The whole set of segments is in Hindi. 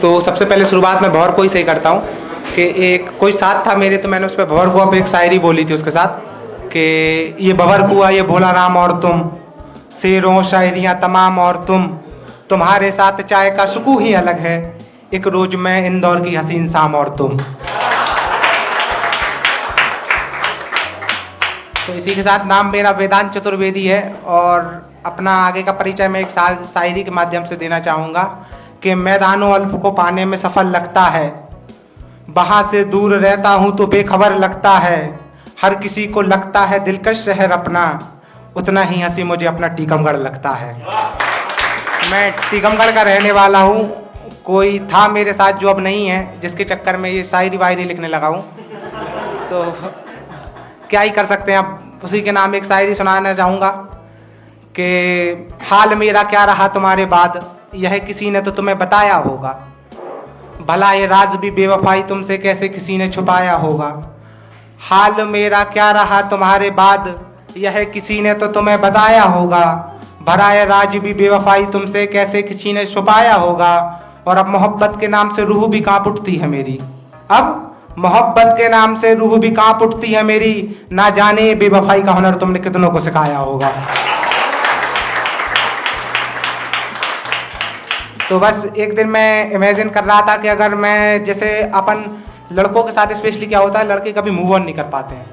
तो सबसे पहले शुरुआत में भंवर को ही सही करता हूँ कि एक कोई साथ था मेरे, तो मैंने उस पर भंवर कुआं पे एक शायरी बोली थी उसके साथ कि ये भंवर कुआं ये भोला राम और तुम, शेरों शायरियाँ तमाम और तुम्हारे साथ चाय का सुकून ही अलग है, एक रोज मैं इंदौर की हसीन शाम और तुम। तो इसी के साथ नाम मेरा वेदांत चतुर्वेदी है और अपना आगे का परिचय मैं एक शायरी के माध्यम से देना चाहूँगा कि मैदानों अल्प को पाने में सफल लगता है, वहाँ से दूर रहता हूँ तो बेखबर लगता है, हर किसी को लगता है दिलकश शहर अपना, उतना ही हंसी मुझे अपना टीकमगढ़ लगता है। मैं टीकमगढ़ का रहने वाला हूँ। कोई था मेरे साथ जो अब नहीं है, जिसके चक्कर में ये शायरी वायरी लिखने लगा हूँ, तो क्या ही कर सकते हैं। अब उसी के नाम एक शायरी सुनाना चाहूँगा कि हाल मेरा क्या रहा तुम्हारे बाद, यह किसी ने तो तुम्हें बताया होगा, भला ये राज भी बेवफाई तुमसे कैसे किसी ने छुपाया होगा। हाल मेरा क्या रहा तुम्हारे बाद, यह किसी ने तो तुम्हें बताया होगा, भला ये राज भी बेवफाई तुमसे कैसे किसी ने छुपाया होगा। और अब मोहब्बत के नाम से रूह भी कांप उठती है मेरी, अब मोहब्बत के नाम से रूह भी कांप उठती है मेरी, ना जाने बेवफाई का हुनर तुमने कितनों को सिखाया होगा। तो बस एक दिन मैं इमेजिन कर रहा था कि अगर मैं, जैसे अपन लड़कों के साथ स्पेशली क्या होता है, लड़के कभी मूव ऑन नहीं कर पाते हैं,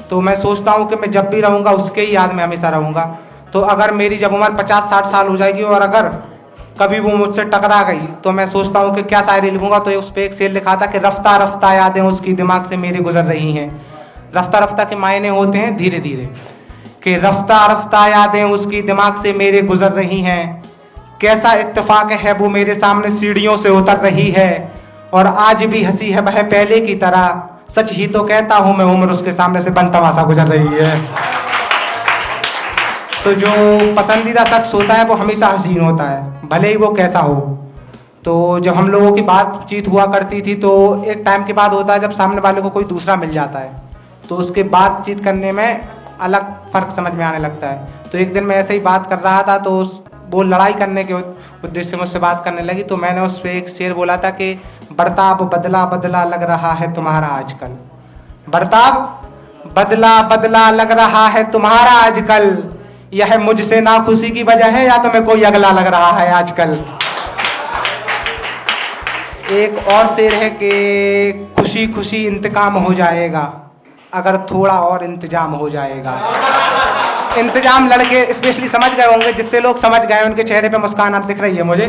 तो मैं सोचता हूँ कि मैं जब भी रहूँगा उसके ही याद में हमेशा रहूँगा। तो अगर मेरी जब उम्र 50-60 साल हो जाएगी और अगर कभी वो मुझसे टकरा गई, तो मैं सोचता हूँ कि क्या शायरी लिखूंगा। तो उस पर एक शेर लिखा था कि रफ्ता रफ्ता यादें उसकी दिमाग से मेरे गुजर रही हैं। रफ्ता रफ्ता के मायने होते हैं धीरे धीरे, कि रफ्ता रफ्ता यादें उसकी दिमाग से मेरे गुजर रही हैं, कैसा इत्तेफाक है वो मेरे सामने सीढ़ियों से उतर रही है, और आज भी हंसी है वह पहले की तरह, सच ही तो कहता हूँ मैं उम्र उसके सामने से बन तमाशा गुजर रही है। तो जो पसंदीदा शख्स होता है वो हमेशा हसीन होता है, भले ही वो कैसा हो। तो जब हम लोगों की बातचीत हुआ करती थी, तो एक टाइम के बाद होता है जब सामने वाले को कोई दूसरा मिल जाता है, तो उसके बातचीत करने में अलग फर्क समझ में आने लगता है। तो एक दिन मैं ऐसे ही बात कर रहा था, तो वो लड़ाई करने के उद्देश्य से मुझसे बात करने लगी, तो मैंने उस पर एक शेर बोला था कि बर्ताव बदला बदला लग रहा है तुम्हारा आजकल, बर्ताव बदला बदला लग रहा है तुम्हारा आजकल, यह मुझसे ना खुशी की वजह है या तुम्हें कोई अगला लग रहा है आजकल। एक और शेर है कि खुशी खुशी इंतकाम हो जाएगा अगर थोड़ा और इंतजाम हो जाएगा। इंतजाम लड़के स्पेशली समझ गए होंगे, जितने लोग समझ गए उनके चेहरे पे मुस्कान अब दिख रही है मुझे,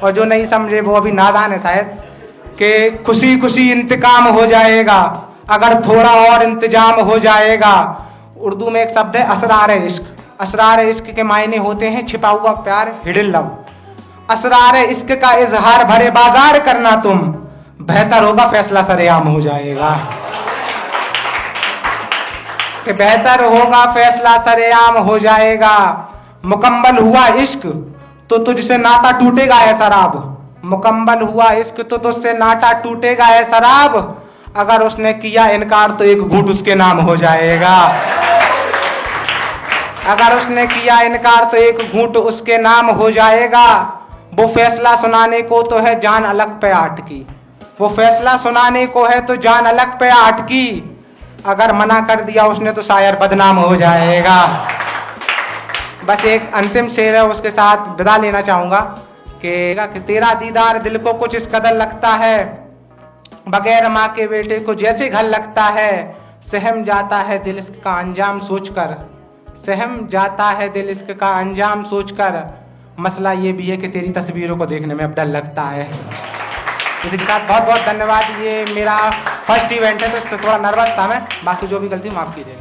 और जो नहीं समझे वो अभी नादान है शायद, कि खुशी खुशी इंतकाम हो जाएगा अगर थोड़ा और इंतजाम हो जाएगा। उर्दू में एक शब्द है असरार इश्क, असरार इश्क के मायने होते हैं छिपा हुआ प्यार, हिडन लव। असरार इश्क का इजहार भरे बाजार करना तुम, बेहतर होगा फैसला सरेआम हो जाएगा, कि बेहतर होगा फैसला सरेआम हो जाएगा। मुकम्मल हुआ इश्क तो तुझसे नाता टूटेगा है शराब, मुकम्मल हुआ इश्क तो तुझसे नाता टूटेगा है शराब, अगर उसने किया इनकार तो एक घूंट उसके नाम हो जाएगा, अगर उसने किया इनकार तो एक घूंट उसके नाम हो जाएगा। वो फैसला सुनाने को तो है जान अलग पे अटकी, वो फैसला सुनाने को है तो जान अलग पे अटकी, अगर मना कर दिया उसने तो शायर बदनाम हो जाएगा। बस एक अंतिम शेर है, उसके साथ विदा लेना चाहूंगा कि तेरा दीदार दिल को कुछ इस कदर लगता है, बगैर माँ के बेटे को जैसे घर लगता है, सहम जाता है दिल इसका अंजाम सोचकर, सहम जाता है दिल इसका अंजाम सोचकर, मसला ये भी है कि तेरी तस्वीरों को देखने में अब डर लगता है। इसी के साथ बहुत बहुत धन्यवाद। ये मेरा फर्स्ट इवेंट है तो थोड़ा नर्वस था मैं, बाकी जो भी गलती माफ कीजिए।